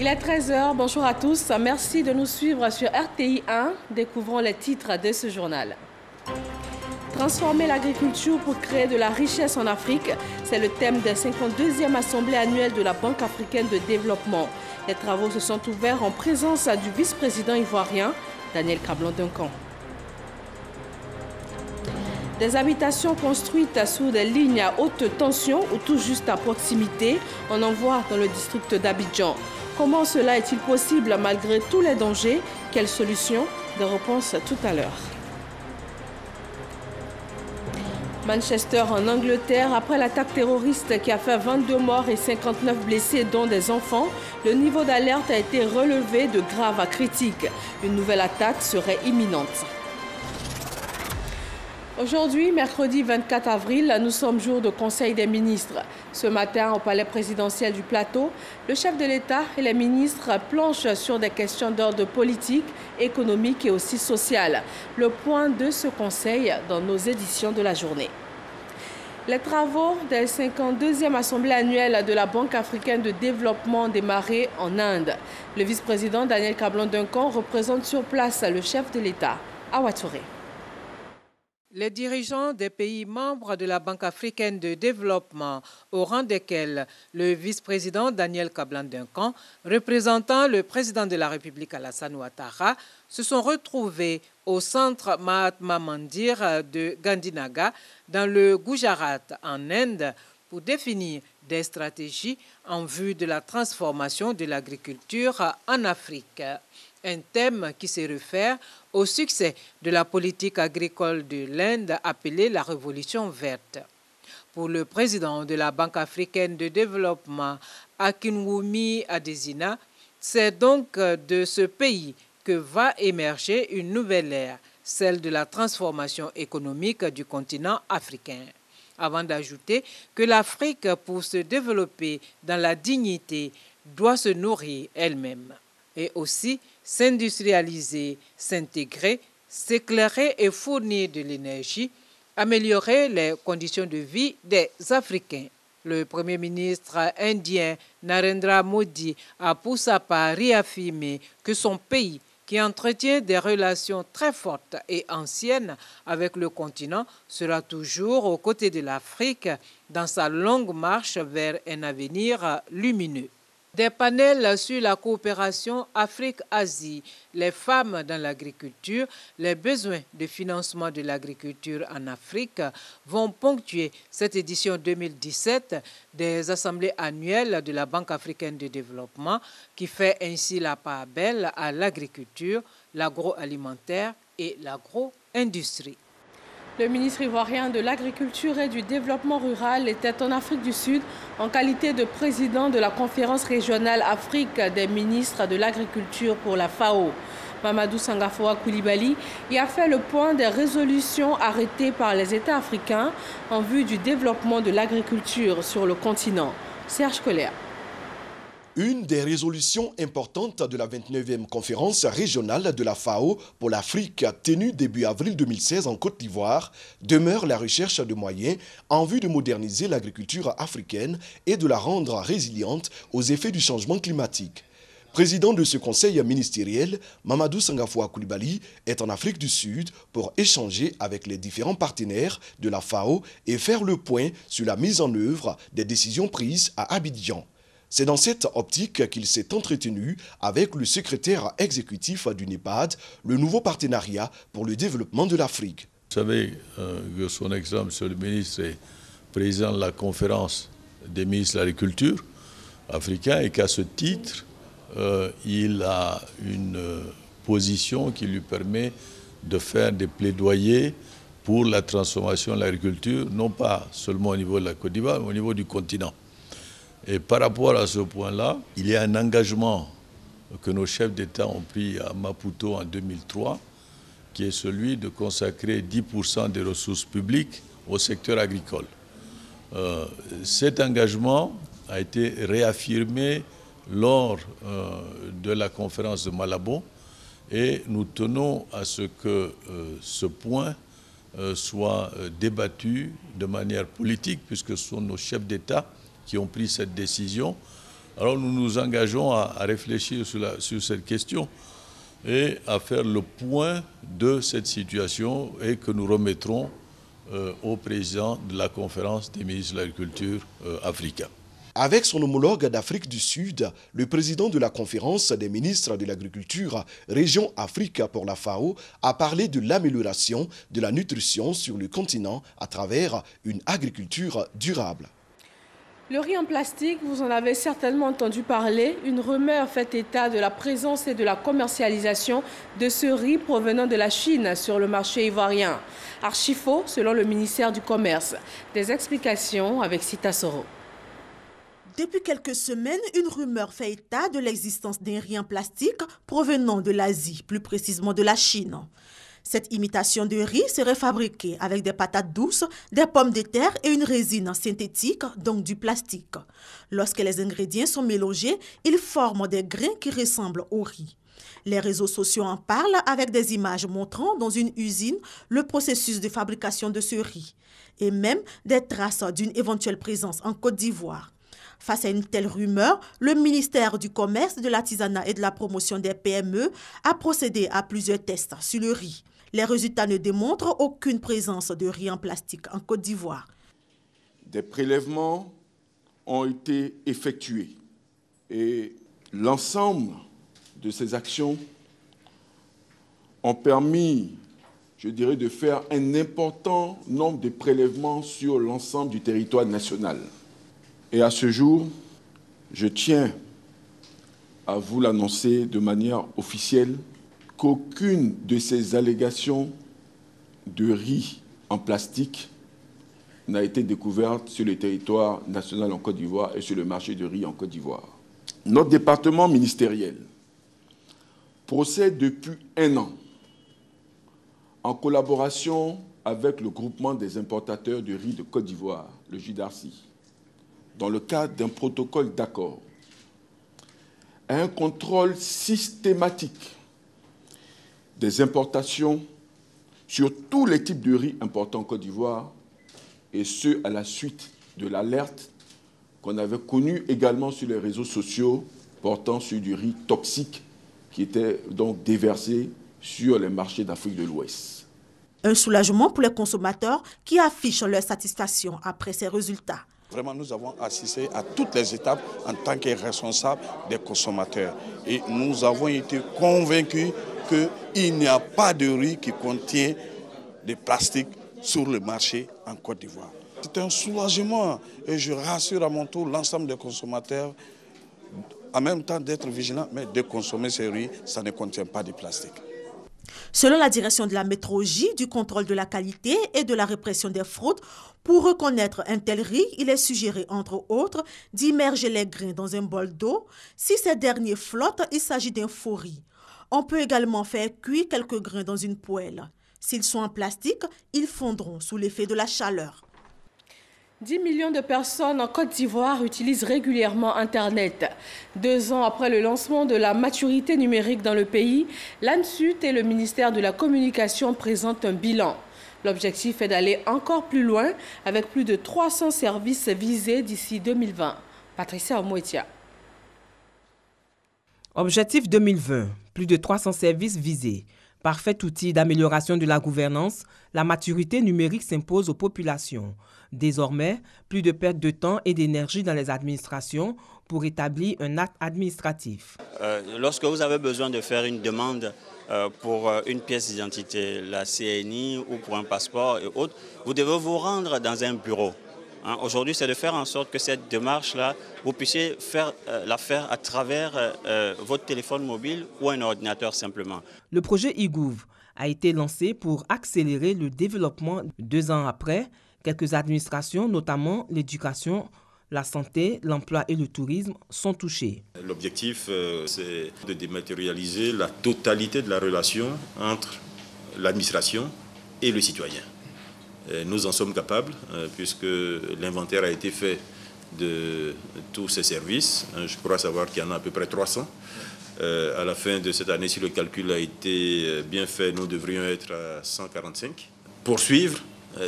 Il est 13 h, bonjour à tous. Merci de nous suivre sur RTI 1. Découvrons les titres de ce journal. Transformer l'agriculture pour créer de la richesse en Afrique, c'est le thème des 52e Assemblée annuelle de la Banque africaine de développement. Les travaux se sont ouverts en présence du vice-président ivoirien, Daniel Kablan-Duncan. Des habitations construites sous des lignes à haute tension ou tout juste à proximité, on en voit dans le district d'Abidjan. Comment cela est-il possible malgré tous les dangers? Quelles solutions? Des réponses tout à l'heure. Manchester en Angleterre, après l'attaque terroriste qui a fait 22 morts et 59 blessés, dont des enfants, le niveau d'alerte a été relevé de grave à critique. Une nouvelle attaque serait imminente. Aujourd'hui, mercredi 24 avril, nous sommes jour de Conseil des ministres. Ce matin, au palais présidentiel du Plateau, le chef de l'État et les ministres planchent sur des questions d'ordre politique, économique et aussi social. Le point de ce conseil dans nos éditions de la journée. Les travaux des 52e Assemblée annuelle de la Banque africaine de développement ont démarré en Inde. Le vice-président Daniel Kablan-Duncan représente sur place le chef de l'État, Awa Touré. Les dirigeants des pays membres de la Banque africaine de développement, au rang desquels le vice-président Daniel Kablan-Duncan, représentant le président de la République Alassane Ouattara, se sont retrouvés au centre Mahatma Mandir de Gandhinagar, dans le Gujarat, en Inde, pour définir des stratégies en vue de la transformation de l'agriculture en Afrique. Un thème qui se réfère au succès de la politique agricole de l'Inde appelée la Révolution verte. Pour le président de la Banque africaine de développement, Akinwumi Adesina, c'est donc de ce pays que va émerger une nouvelle ère, celle de la transformation économique du continent africain. Avant d'ajouter que l'Afrique, pour se développer dans la dignité, doit se nourrir elle-même et aussi s'industrialiser, s'intégrer, s'éclairer et fournir de l'énergie, améliorer les conditions de vie des Africains. Le Premier ministre indien Narendra Modi a pour sa part réaffirmé que son pays, qui entretient des relations très fortes et anciennes avec le continent, sera toujours aux côtés de l'Afrique dans sa longue marche vers un avenir lumineux. Des panels sur la coopération Afrique-Asie, les femmes dans l'agriculture, les besoins de financement de l'agriculture en Afrique vont ponctuer cette édition 2017 des assemblées annuelles de la Banque africaine de développement qui fait ainsi la part belle à l'agriculture, l'agroalimentaire et l'agro-industrie. Le ministre ivoirien de l'Agriculture et du Développement rural était en Afrique du Sud en qualité de président de la conférence régionale Afrique des ministres de l'Agriculture pour la FAO. Mamadou Sangafoua Koulibaly y a fait le point des résolutions arrêtées par les États africains en vue du développement de l'agriculture sur le continent. Serge Colère. Une des résolutions importantes de la 29e conférence régionale de la FAO pour l'Afrique tenue début avril 2016 en Côte d'Ivoire demeure la recherche de moyens en vue de moderniser l'agriculture africaine et de la rendre résiliente aux effets du changement climatique. Président de ce conseil ministériel, Mamadou Sangafoua Koulibaly est en Afrique du Sud pour échanger avec les différents partenaires de la FAO et faire le point sur la mise en œuvre des décisions prises à Abidjan. C'est dans cette optique qu'il s'est entretenu avec le secrétaire exécutif du NEPAD, le nouveau partenariat pour le développement de l'Afrique. Vous savez que son Excellence, Monsieur le ministre, est président de la conférence des ministres de l'Agriculture africains et qu'à ce titre, il a une position qui lui permet de faire des plaidoyers pour la transformation de l'agriculture, non pas seulement au niveau de la Côte d'Ivoire, mais au niveau du continent. Et par rapport à ce point-là, il y a un engagement que nos chefs d'État ont pris à Maputo en 2003, qui est celui de consacrer 10% des ressources publiques au secteur agricole. Cet engagement a été réaffirmé lors de la conférence de Malabo et nous tenons à ce que ce point soit débattu de manière politique, puisque ce sont nos chefs d'État qui ont pris cette décision Alors nous nous engageons à réfléchir sur cette question et à faire le point de cette situation et que nous remettrons au président de la conférence des ministres de l'Agriculture africains. Avec son homologue d'Afrique du Sud, le président de la conférence des ministres de l'Agriculture, région Afrique pour la FAO, a parlé de l'amélioration de la nutrition sur le continent à travers une agriculture durable. Le riz en plastique, vous en avez certainement entendu parler. Une rumeur fait état de la présence et de la commercialisation de ce riz provenant de la Chine sur le marché ivoirien. Archi faux, selon le ministère du Commerce. Des explications avec Sita Soro. Depuis quelques semaines, une rumeur fait état de l'existence d'un riz en plastique provenant de l'Asie, plus précisément de la Chine. Cette imitation de riz serait fabriquée avec des patates douces, des pommes de terre et une résine synthétique, donc du plastique. Lorsque les ingrédients sont mélangés, ils forment des grains qui ressemblent au riz. Les réseaux sociaux en parlent avec des images montrant dans une usine le processus de fabrication de ce riz et même des traces d'une éventuelle présence en Côte d'Ivoire. Face à une telle rumeur, le ministère du Commerce, de l'Artisanat et de la Promotion des PME a procédé à plusieurs tests sur le riz. Les résultats ne démontrent aucune présence de riz en plastique en Côte d'Ivoire. Des prélèvements ont été effectués et l'ensemble de ces actions ont permis, je dirais, de faire un important nombre de prélèvements sur l'ensemble du territoire national. Et à ce jour, je tiens à vous l'annoncer de manière officielle qu'aucune de ces allégations de riz en plastique n'a été découverte sur le territoire national en Côte d'Ivoire et sur le marché du riz en Côte d'Ivoire. Notre département ministériel procède depuis 1 an en collaboration avec le groupement des importateurs de riz de Côte d'Ivoire, le JIDARCI, dans le cadre d'un protocole d'accord, à un contrôle systématique des importations sur tous les types de riz importés en Côte d'Ivoire, et ce, à la suite de l'alerte qu'on avait connue également sur les réseaux sociaux portant sur du riz toxique qui était donc déversé sur les marchés d'Afrique de l'Ouest. Un soulagement pour les consommateurs qui affichent leur satisfaction après ces résultats. Vraiment, nous avons assisté à toutes les étapes en tant que responsables des consommateurs. Et nous avons été convaincus qu'il n'y a pas de riz qui contient des plastiques sur le marché en Côte d'Ivoire. C'est un soulagement et je rassure à mon tour l'ensemble des consommateurs, en même temps d'être vigilants, mais de consommer ce riz, ça ne contient pas de plastique. Selon la direction de la métrologie, du contrôle de la qualité et de la répression des fraudes, pour reconnaître un tel riz, il est suggéré, entre autres, d'immerger les grains dans un bol d'eau. Si ces derniers flottent, il s'agit d'un faux riz. On peut également faire cuire quelques grains dans une poêle. S'ils sont en plastique, ils fondront sous l'effet de la chaleur. 10 millions de personnes en Côte d'Ivoire utilisent régulièrement Internet. 2 ans après le lancement de la maturité numérique dans le pays, l'ANSUT et le ministère de la Communication présentent un bilan. L'objectif est d'aller encore plus loin avec plus de 300 services visés d'ici 2020. Patricia Omoetia. Objectif 2020, plus de 300 services visés. Parfait outil d'amélioration de la gouvernance, la maturité numérique s'impose aux populations. Désormais, plus de perte de temps et d'énergie dans les administrations pour établir un acte administratif. Lorsque vous avez besoin de faire une demande pour une pièce d'identité, la CNI ou pour un passeport et autres, vous devez vous rendre dans un bureau. Aujourd'hui, c'est de faire en sorte que cette démarche-là, vous puissiez la faire à travers votre téléphone mobile ou un ordinateur simplement. Le projet e-Gouv a été lancé pour accélérer le développement. 2 ans après, quelques administrations, notamment l'éducation, la santé, l'emploi et le tourisme, sont touchés. L'objectif, c'est de dématérialiser la totalité de la relation entre l'administration et le citoyen. Nous en sommes capables, puisque l'inventaire a été fait de tous ces services. Je crois savoir qu'il y en a à peu près 300. À la fin de cette année, si le calcul a été bien fait, nous devrions être à 145. Poursuivre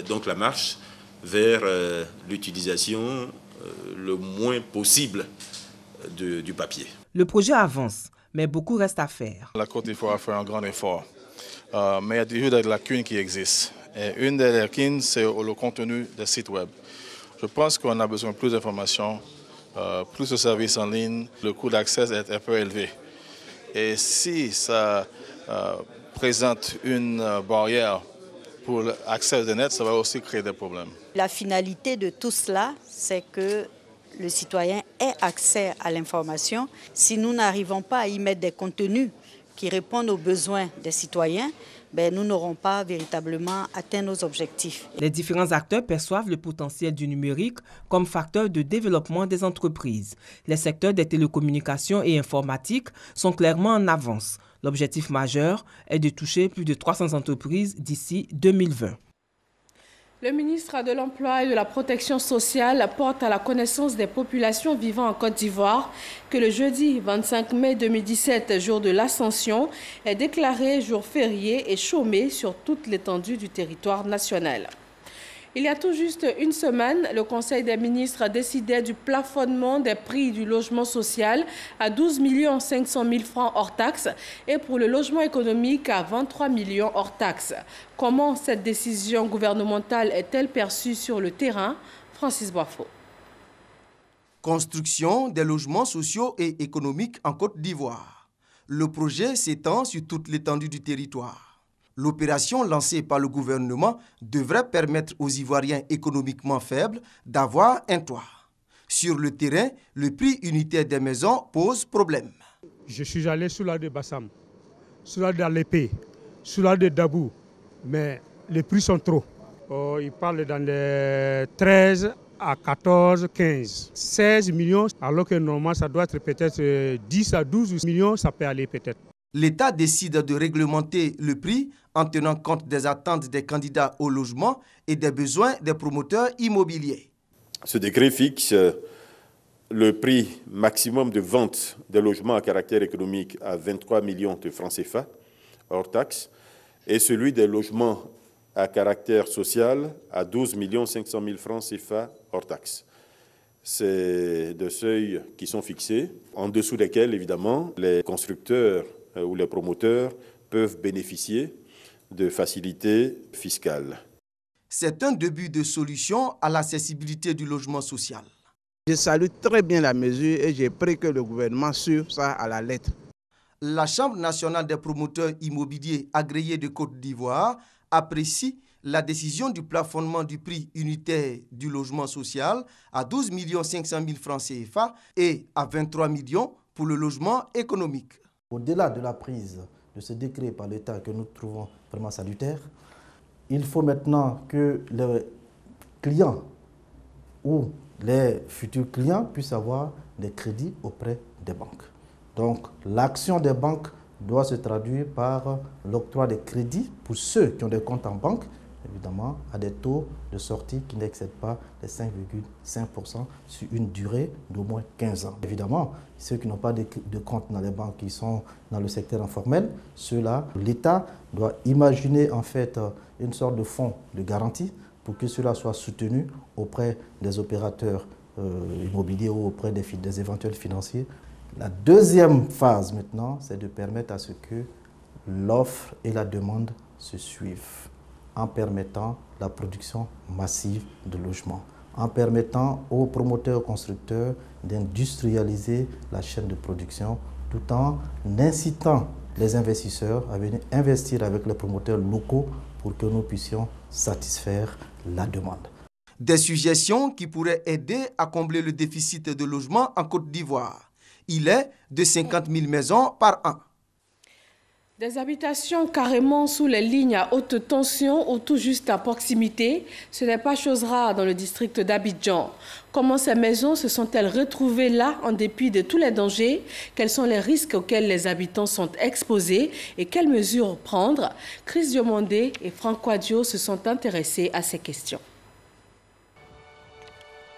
donc la marche vers l'utilisation le moins possible du papier. Le projet avance, mais beaucoup reste à faire. La Côte d'Ivoire fait un grand effort, mais il y a toujours des lacunes qui existent. Et une des lacunes, c'est le contenu des sites web. Je pense qu'on a besoin de plus d'informations, plus de services en ligne. Le coût d'accès est un peu élevé. Et si ça présente une barrière pour l'accès au net, ça va aussi créer des problèmes. La finalité de tout cela, c'est que le citoyen ait accès à l'information. Si nous n'arrivons pas à y mettre des contenus qui répondent aux besoins des citoyens, nous n'aurons pas véritablement atteint nos objectifs. Les différents acteurs perçoivent le potentiel du numérique comme facteur de développement des entreprises. Les secteurs des télécommunications et informatiques sont clairement en avance. L'objectif majeur est de toucher plus de 300 entreprises d'ici 2020. Le ministre de l'Emploi et de la Protection sociale porte à la connaissance des populations vivant en Côte d'Ivoire que le jeudi 25 mai 2017, jour de l'Ascension, est déclaré jour férié et chômé sur toute l'étendue du territoire national. Il y a tout juste une semaine, le Conseil des ministres décidait du plafonnement des prix du logement social à 12 500 000 francs hors taxes et pour le logement économique à 23 millions hors taxes. Comment cette décision gouvernementale est-elle perçue sur le terrain? Francis Boifo. Construction des logements sociaux et économiques en Côte d'Ivoire. Le projet s'étend sur toute l'étendue du territoire. L'opération lancée par le gouvernement devrait permettre aux Ivoiriens économiquement faibles d'avoir un toit. Sur le terrain, le prix unitaire des maisons pose problème. Je suis allé sous la de Bassam, sous la de l'épée, sous la de Dabou, mais les prix sont trop. Ils parlent dans les 13 à 14, 15, 16 millions, alors que normalement ça doit être peut-être 10 à 12 millions, ça peut aller peut-être. L'État décide de réglementer le prix en tenant compte des attentes des candidats au logement et des besoins des promoteurs immobiliers. Ce décret fixe le prix maximum de vente des logements à caractère économique à 23 millions de francs CFA hors taxes et celui des logements à caractère social à 12 500 000 francs CFA hors taxes. C'est des seuils qui sont fixés, en dessous desquels, évidemment, les constructeurs ou les promoteurs peuvent bénéficier de facilités fiscales. C'est un début de solution à l'accessibilité du logement social. Je salue très bien la mesure et j'ai pris que le gouvernement suive ça à la lettre. La Chambre nationale des promoteurs immobiliers agréés de Côte d'Ivoire apprécie la décision du plafonnement du prix unitaire du logement social à 12 500 000 francs CFA et à 23 millions pour le logement économique. Au-delà de la prise de ce décret par l'État que nous trouvons vraiment salutaire, il faut maintenant que les clients ou les futurs clients puissent avoir des crédits auprès des banques. Donc l'action des banques doit se traduire par l'octroi des crédits pour ceux qui ont des comptes en banque, évidemment à des taux de sortie qui n'excèdent pas les 5,5% sur une durée d'au moins 15 ans. Évidemment, ceux qui n'ont pas de compte dans les banques, qui sont dans le secteur informel, ceux-là, l'État doit imaginer en fait une sorte de fonds de garantie pour que cela soit soutenu auprès des opérateurs immobiliers ou auprès des éventuels financiers. La deuxième phase maintenant, c'est de permettre à ce que l'offre et la demande se suivent, en permettant la production massive de logements, en permettant aux promoteurs constructeurs d'industrialiser la chaîne de production, tout en incitant les investisseurs à venir investir avec les promoteurs locaux pour que nous puissions satisfaire la demande. Des suggestions qui pourraient aider à combler le déficit de logement en Côte d'Ivoire. Il est de 50 000 maisons par an. Des habitations carrément sous les lignes à haute tension ou tout juste à proximité, ce n'est pas chose rare dans le district d'Abidjan. Comment ces maisons se sont-elles retrouvées là en dépit de tous les dangers? Quels sont les risques auxquels les habitants sont exposés et quelles mesures prendre? Chris Diomondé et Franck Quadio se sont intéressés à ces questions.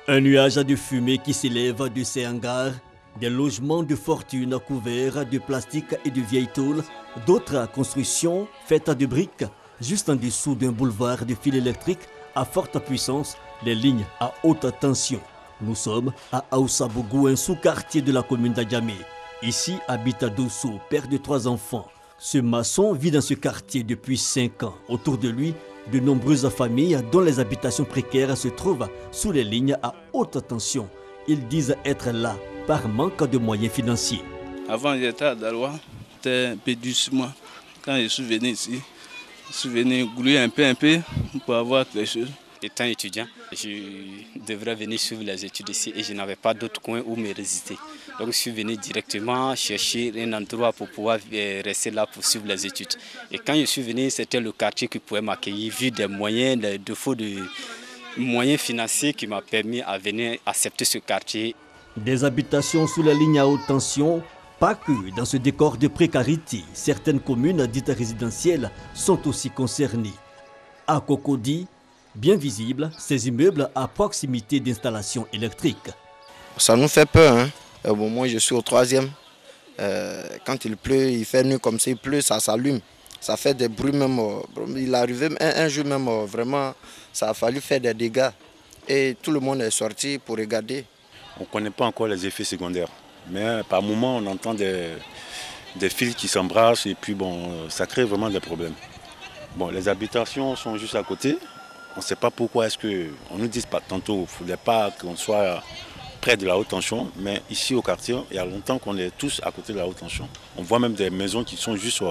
Un nuage de fumée qui s'élève de ces hangars, des logements de fortune couverts de plastique et de vieilles tôles, d'autres constructions faites de briques, juste en dessous d'un boulevard de fils électriques à forte puissance, les lignes à haute tension. Nous sommes à Aoussabougou, un sous-quartier de la commune d'Adjamé. Ici habite Adosso, père de 3 enfants. Ce maçon vit dans ce quartier depuis 5 ans. Autour de lui, de nombreuses familles dont les habitations précaires se trouvent sous les lignes à haute tension. Ils disent être là par manque de moyens financiers. Avant, j'étais à Daloa, c'était un peu doucement. Quand je suis venu ici, je suis venu grouiller un peu pour avoir quelque chose. Étant étudiant, je devrais venir suivre les études ici et je n'avais pas d'autre coin où me résister. Donc je suis venu directement chercher un endroit pour pouvoir rester là pour suivre les études. Et quand je suis venu, c'était le quartier qui pouvait m'accueillir, vu des moyens, le défaut de moyens financiers qui m'a permis à venir accepter ce quartier. Des habitations sous la ligne à haute tension, pas que dans ce décor de précarité. Certaines communes dites résidentielles sont aussi concernées. À Cocody, bien visible, ces immeubles à proximité d'installations électriques. Ça nous fait peur, hein. Bon, moi je suis au 3e. Quand il pleut, il fait nuit comme ça, il pleut, ça s'allume. Ça fait des bruits même. Il arrivait un jour même, vraiment, ça a fallu faire des dégâts. Et tout le monde est sorti pour regarder. On ne connaît pas encore les effets secondaires. Mais par moments, on entend des fils qui s'embrassent et puis bon, ça crée vraiment des problèmes. Bon, les habitations sont juste à côté. On ne sait pas pourquoi est-ce qu'on nous dit pas tantôt qu'il ne faudrait pas qu'on soit près de la haute tension, mais ici au quartier, il y a longtemps qu'on est tous à côté de la haute tension. On voit même des maisons qui sont juste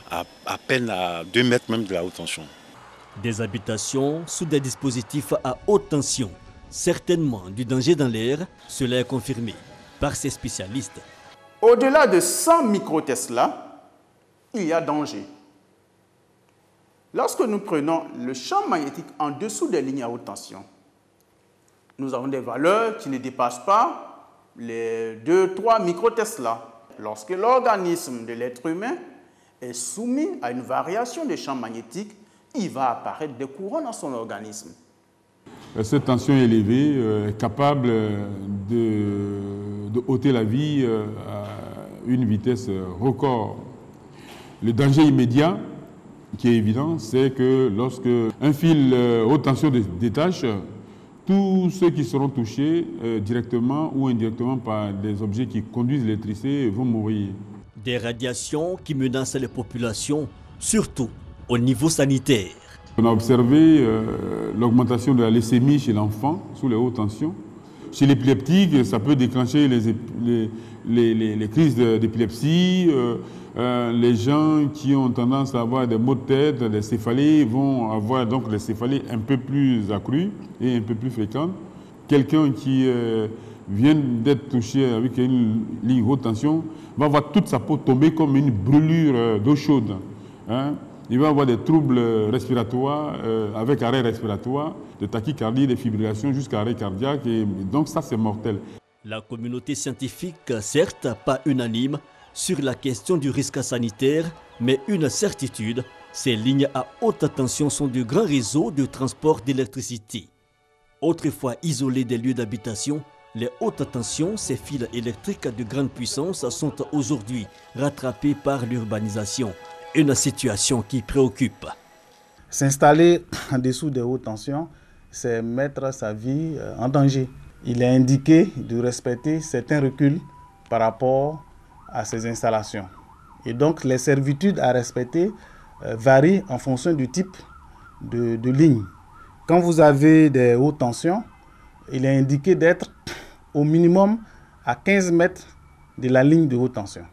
à peine à 2 mètres même de la haute tension. Des habitations sous des dispositifs à haute tension. Certainement du danger dans l'air, cela est confirmé par ces spécialistes. Au-delà de 100 micro-Tesla, il y a danger. Lorsque nous prenons le champ magnétique en dessous des lignes à haute tension, nous avons des valeurs qui ne dépassent pas les 2-3 micro-Tesla. Lorsque l'organisme de l'être humain est soumis à une variation des champs magnétiques, il va apparaître des courants dans son organisme. Cette tension élevée est capable de ôter la vie à une vitesse record. Le danger immédiat, qui est évident, c'est que lorsque un fil haute tension détache, tous ceux qui seront touchés directement ou indirectement par des objets qui conduisent l'électricité vont mourir. Des radiations qui menacent les populations, surtout au niveau sanitaire. On a observé l'augmentation de la leucémie chez l'enfant sous les hautes tensions. Chez l'épileptique, ça peut déclencher les crises d'épilepsie. Les gens qui ont tendance à avoir des maux de tête, des céphalées, vont avoir donc des céphalées un peu plus accrues et un peu plus fréquentes. Quelqu'un qui vient d'être touché avec une ligne haute tension va voir toute sa peau tomber comme une brûlure d'eau chaude. Hein. Il va avoir des troubles respiratoires avec arrêt respiratoire, de tachycardie, des fibrillations jusqu'à arrêt cardiaque. Et donc ça, c'est mortel. La communauté scientifique, certes pas unanime sur la question du risque sanitaire, mais une certitude, ces lignes à haute tension sont de grands réseaux de transport d'électricité. Autrefois isolés des lieux d'habitation, les hautes tensions, ces fils électriques de grande puissance, sont aujourd'hui rattrapés par l'urbanisation. Une situation qui préoccupe. S'installer en dessous des hautes tensions, c'est mettre sa vie en danger. Il est indiqué de respecter certains reculs par rapport à ces installations. Et donc les servitudes à respecter varient en fonction du type de ligne. Quand vous avez des hautes tensions, il est indiqué d'être au minimum à 15 mètres de la ligne de haute tension.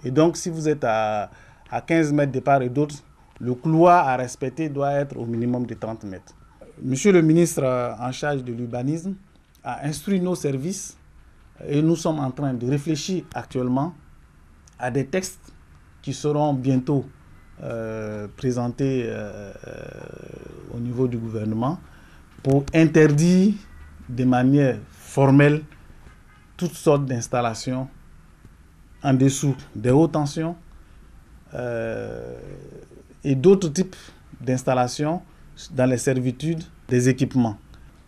Et donc si vous êtes à 15 mètres de part et d'autre, le couloir à respecter doit être au minimum de 30 mètres. Monsieur le ministre en charge de l'urbanisme a instruit nos services et nous sommes en train de réfléchir actuellement à des textes qui seront bientôt présentés au niveau du gouvernement pour interdire de manière formelle toutes sortes d'installations en dessous des hautes tensions et d'autres types d'installations dans les servitudes des équipements.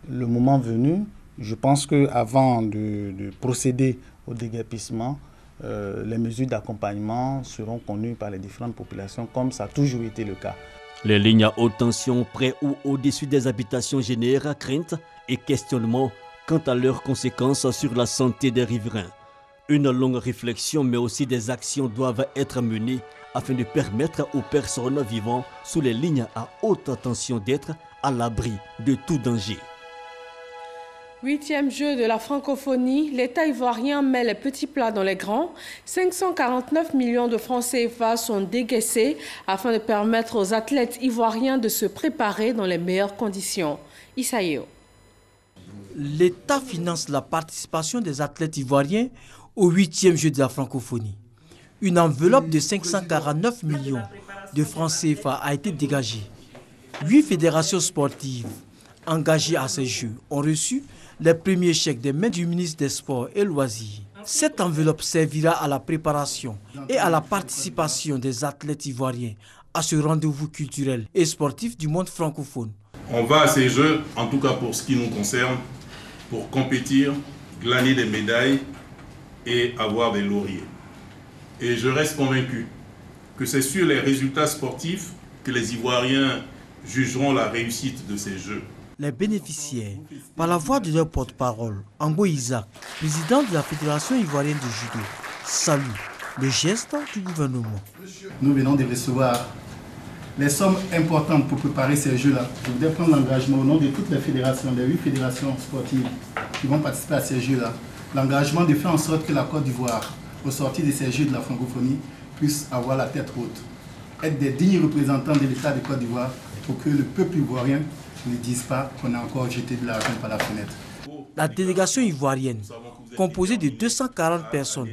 Le moment venu, je pense qu'avant de procéder au déguerpissement, les mesures d'accompagnement seront connues par les différentes populations, comme ça a toujours été le cas. Les lignes à haute tension près ou au-dessus des habitations génèrent crainte et questionnement quant à leurs conséquences sur la santé des riverains. Une longue réflexion mais aussi des actions doivent être menées afin de permettre aux personnes vivant sous les lignes à haute tension d'être à l'abri de tout danger. 8e jeu de la francophonie, l'État ivoirien met les petits plats dans les grands. 549 millions de francs CFA sont décaissés afin de permettre aux athlètes ivoiriens de se préparer dans les meilleures conditions. Isaïo. L'État finance la participation des athlètes ivoiriens au 8e jeu de la francophonie. Une enveloppe de 549 millions de francs CFA a été dégagée. 8 fédérations sportives engagées à ces jeux ont reçu les premiers chèques des mains du ministre des Sports et Loisirs. Cette enveloppe servira à la préparation et à la participation des athlètes ivoiriens à ce rendez-vous culturel et sportif du monde francophone. On va à ces jeux, en tout cas pour ce qui nous concerne, pour compétir, glaner des médailles et avoir des lauriers. Et je reste convaincu que c'est sur les résultats sportifs que les Ivoiriens jugeront la réussite de ces Jeux. Les bénéficiaires, par la voix de leur porte-parole, Ango Isaac, président de la Fédération ivoirienne de judo, saluent le geste du gouvernement. Nous venons de recevoir les sommes importantes pour préparer ces Jeux-là. Je voudrais prendre l'engagement au nom de toutes les fédérations, les 8 fédérations sportives qui vont participer à ces Jeux-là, l'engagement de faire en sorte que la Côte d'Ivoire, au sortir de ces Jeux de la francophonie, puisse avoir la tête haute, être des dignes représentants de l'État de Côte d'Ivoire pour que le peuple ivoirien ne dise pas qu'on a encore jeté de l'argent par la fenêtre. La délégation ivoirienne, composée de 240 personnes,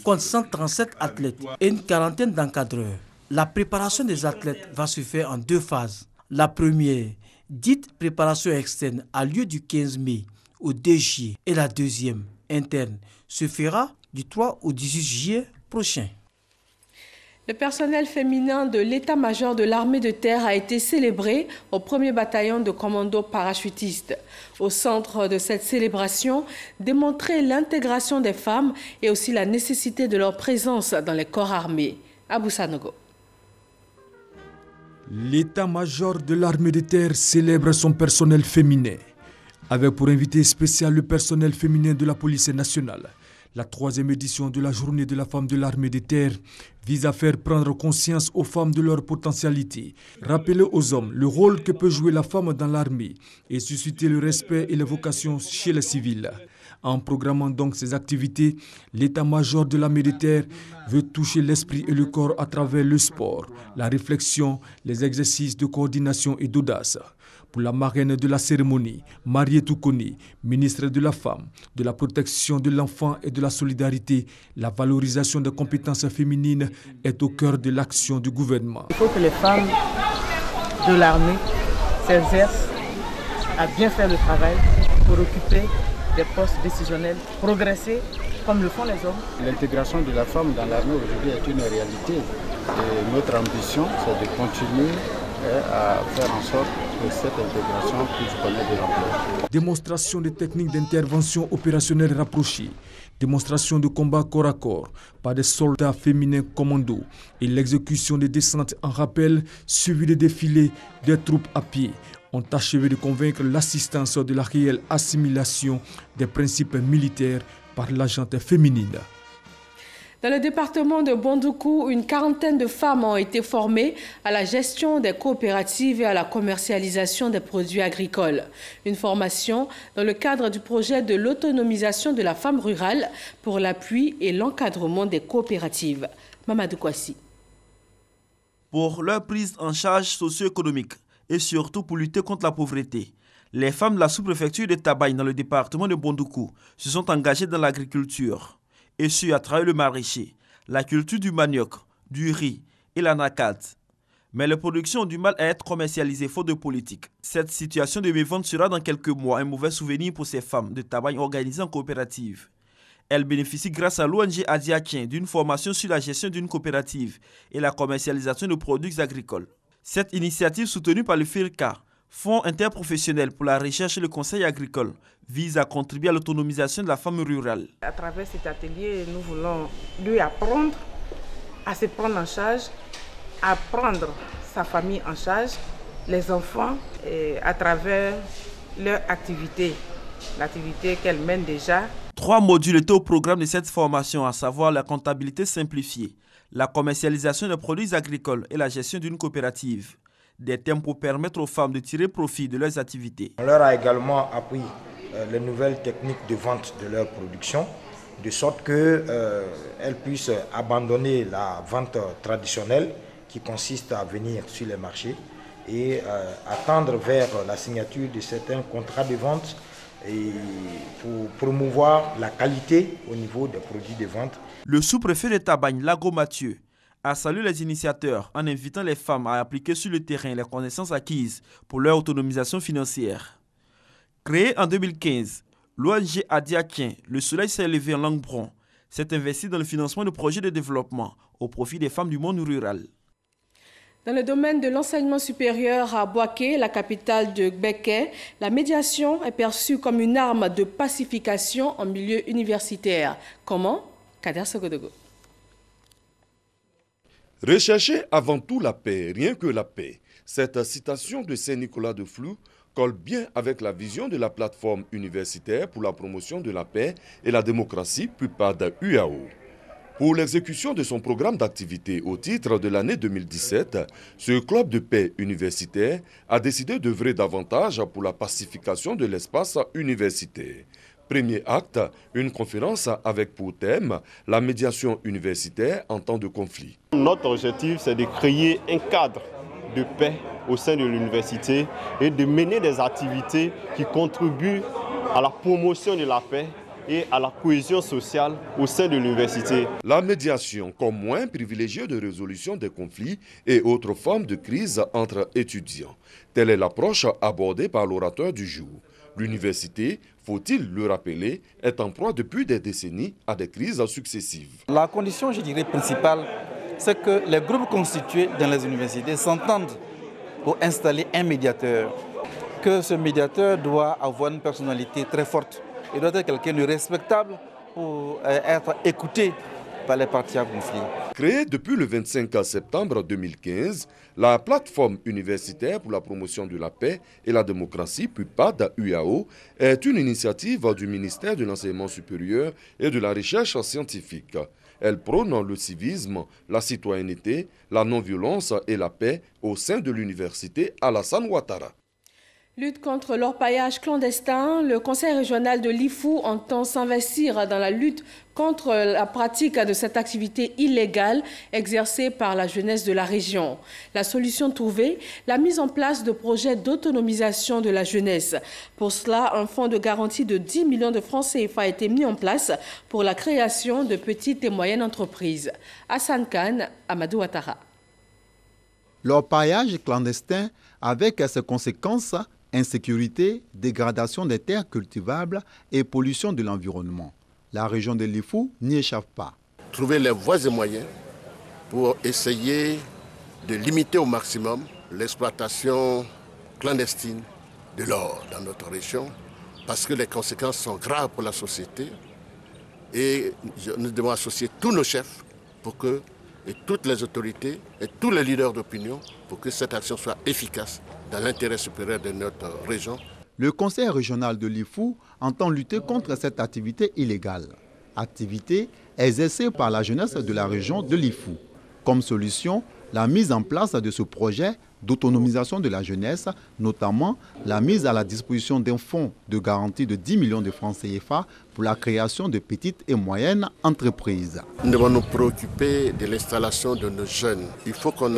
compte 137 athlètes et une quarantaine d'encadreurs. La préparation des athlètes va se faire en 2 phases. La première, dite préparation externe, a lieu du 15 mai au 2 juillet et la deuxième, interne, se fera du 3 au 18 juillet prochain. Le personnel féminin de l'état-major de l'armée de terre a été célébré au 1er bataillon de commandos parachutistes. Au centre de cette célébration, démontrer l'intégration des femmes et aussi la nécessité de leur présence dans les corps armés. Abou Sanogo. L'état-major de l'armée de terre célèbre son personnel féminin, avec pour invité spécial le personnel féminin de la police nationale. La 3e édition de la journée de la femme de l'armée de terre vise à faire prendre conscience aux femmes de leur potentialité, rappeler aux hommes le rôle que peut jouer la femme dans l'armée et susciter le respect et les vocations chez les civils. En programmant donc ces activités, l'état-major de l'armée de terre veut toucher l'esprit et le corps à travers le sport, la réflexion, les exercices de coordination et d'audace. Pour la marraine de la cérémonie, Marietou Koni, ministre de la Femme, de la Protection de l'Enfant et de la Solidarité, la valorisation des compétences féminines est au cœur de l'action du gouvernement. Il faut que les femmes de l'armée s'exercent à bien faire le travail pour occuper des postes décisionnels, progresser comme le font les hommes. L'intégration de la femme dans l'armée aujourd'hui est une réalité. Et notre ambition, c'est de continuer à faire en sorte que cette intégration puisse connaître de l'ampleur. Démonstration de techniques d'intervention opérationnelle rapprochées, démonstration de combat corps à corps par des soldats féminins commandos et l'exécution des descentes en rappel suivi des défilés des troupes à pied ont achevé de convaincre l'assistance de la réelle assimilation des principes militaires par la gente féminine. Dans le département de Bondoukou, une quarantaine de femmes ont été formées à la gestion des coopératives et à la commercialisation des produits agricoles. Une formation dans le cadre du projet de l'autonomisation de la femme rurale pour l'appui et l'encadrement des coopératives. Mamadou Kwasi. Pour leur prise en charge socio-économique et surtout pour lutter contre la pauvreté, les femmes de la sous-préfecture de Tabaye dans le département de Bondoukou se sont engagées dans l'agriculture. Et ce, à travers le maraîcher, la culture du manioc, du riz et l'anacate. Mais les productions ont du mal à être commercialisées faute de politique. Cette situation de mévente sera dans quelques mois un mauvais souvenir pour ces femmes de Tabaye organisées en coopérative. Elles bénéficient grâce à l'ONG Adiakien d'une formation sur la gestion d'une coopérative et la commercialisation de produits agricoles. Cette initiative soutenue par le FIRCA, Fonds interprofessionnel pour la recherche et le conseil agricole, vise à contribuer à l'autonomisation de la femme rurale. À travers cet atelier, nous voulons lui apprendre à se prendre en charge, à prendre sa famille en charge, les enfants, et à travers leur activité l'activité qu'elle mène déjà. 3 modules étaient au programme de cette formation, à savoir la comptabilité simplifiée, la commercialisation des produits agricoles et la gestion d'une coopérative. Des thèmes pour permettre aux femmes de tirer profit de leurs activités. On leur a également appris les nouvelles techniques de vente de leur production, de sorte qu'elles puissent abandonner la vente traditionnelle qui consiste à venir sur les marchés et attendre vers la signature de certains contrats de vente et pour promouvoir la qualité au niveau des produits de vente. Le sous-préfet de Tabagne, Lago Mathieu, a salué les initiateurs en invitant les femmes à appliquer sur le terrain les connaissances acquises pour leur autonomisation financière. Créé en 2015, l'ONG Adiakien, Le Soleil s'est levé en Langue-Bron, s'est investi dans le financement de projets de développement au profit des femmes du monde rural. Dans le domaine de l'enseignement supérieur à Boaké, la capitale de Gbeke, la médiation est perçue comme une arme de pacification en milieu universitaire. Comment? Kader Sogodogo. Rechercher avant tout la paix, rien que la paix. Cette citation de Saint-Nicolas de Flou colle bien avec la vision de la plateforme universitaire pour la promotion de la paix et la démocratie, PUPAD UAO. Pour l'exécution de son programme d'activité au titre de l'année 2017, ce club de paix universitaire a décidé d'œuvrer davantage pour la pacification de l'espace universitaire. Premier acte, une conférence avec pour thème la médiation universitaire en temps de conflit. Notre objectif, c'est de créer un cadre de paix au sein de l'université et de mener des activités qui contribuent à la promotion de la paix et à la cohésion sociale au sein de l'université. La médiation comme moyen privilégié de résolution des conflits et autres formes de crise entre étudiants. Telle est l'approche abordée par l'orateur du jour. L'université, faut-il le rappeler, est en proie depuis des décennies à des crises successives. La condition, je dirais, principale, c'est que les groupes constitués dans les universités s'entendent pour installer un médiateur. Que ce médiateur doit avoir une personnalité très forte. Il doit être quelqu'un de respectable pour être écouté par les parties à conflit. Créée depuis le 25 septembre 2015, la plateforme universitaire pour la promotion de la paix et la démocratie, PUPAD UAO, est une initiative du ministère de l'Enseignement supérieur et de la Recherche scientifique. Elle prône le civisme, la citoyenneté, la non-violence et la paix au sein de l'université Alassane Ouattara. Lutte contre l'orpaillage clandestin, le Conseil régional de l'IFU entend s'investir dans la lutte contre la pratique de cette activité illégale exercée par la jeunesse de la région. La solution trouvée, la mise en place de projets d'autonomisation de la jeunesse. Pour cela, un fonds de garantie de 10 millions de francs CFA a été mis en place pour la création de petites et moyennes entreprises. Hassan Khan, Amadou Ouattara. L'orpaillage clandestin, avec ses conséquences, insécurité, dégradation des terres cultivables et pollution de l'environnement. La région de l'IFU n'y échappe pas. Trouver les voies et moyens pour essayer de limiter au maximum l'exploitation clandestine de l'or dans notre région, parce que les conséquences sont graves pour la société et nous devons associer tous nos chefs pour que, et toutes les autorités et tous les leaders d'opinion pour que cette action soit efficace dans l'intérêt supérieur de notre région. Le Conseil régional de l'IFU entend lutter contre cette activité illégale. Activité exercée par la jeunesse de la région de l'IFU. Comme solution, la mise en place de ce projet d'autonomisation de la jeunesse, notamment la mise à la disposition d'un fonds de garantie de 10 millions de francs CFA pour la création de petites et moyennes entreprises. Nous devons nous préoccuper de l'installation de nos jeunes. Il faut qu'on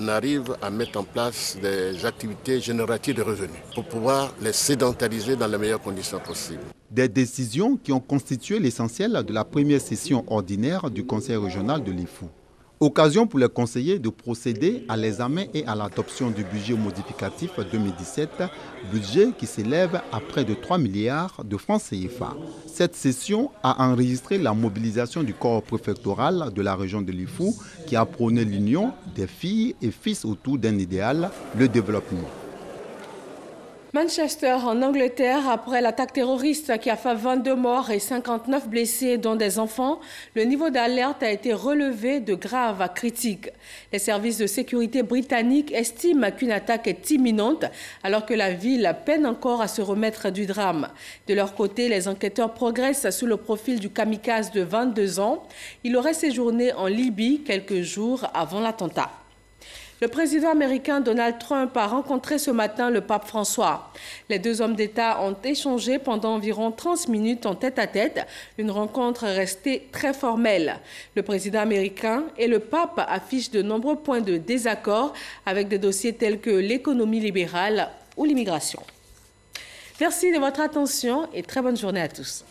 arrive à mettre en place des activités génératives de revenus pour pouvoir les sédentariser dans les meilleures conditions possibles. Des décisions qui ont constitué l'essentiel de la première session ordinaire du Conseil régional de l'IFU. Occasion pour les conseillers de procéder à l'examen et à l'adoption du budget modificatif 2017, budget qui s'élève à près de 3 milliards de francs CFA. Cette session a enregistré la mobilisation du corps préfectoral de la région de l'IFU qui a prôné l'union des filles et fils autour d'un idéal, le développement. Manchester, en Angleterre, après l'attaque terroriste qui a fait 22 morts et 59 blessés, dont des enfants, le niveau d'alerte a été relevé de grave à critique. Les services de sécurité britanniques estiment qu'une attaque est imminente, alors que la ville peine encore à se remettre du drame. De leur côté, les enquêteurs progressent sur le profil du kamikaze de 22 ans. Il aurait séjourné en Libye quelques jours avant l'attentat. Le président américain Donald Trump a rencontré ce matin le pape François. Les deux hommes d'État ont échangé pendant environ 30 minutes en tête-à-tête, une rencontre restée très formelle. Le président américain et le pape affichent de nombreux points de désaccord avec des dossiers tels que l'économie libérale ou l'immigration. Merci de votre attention et très bonne journée à tous.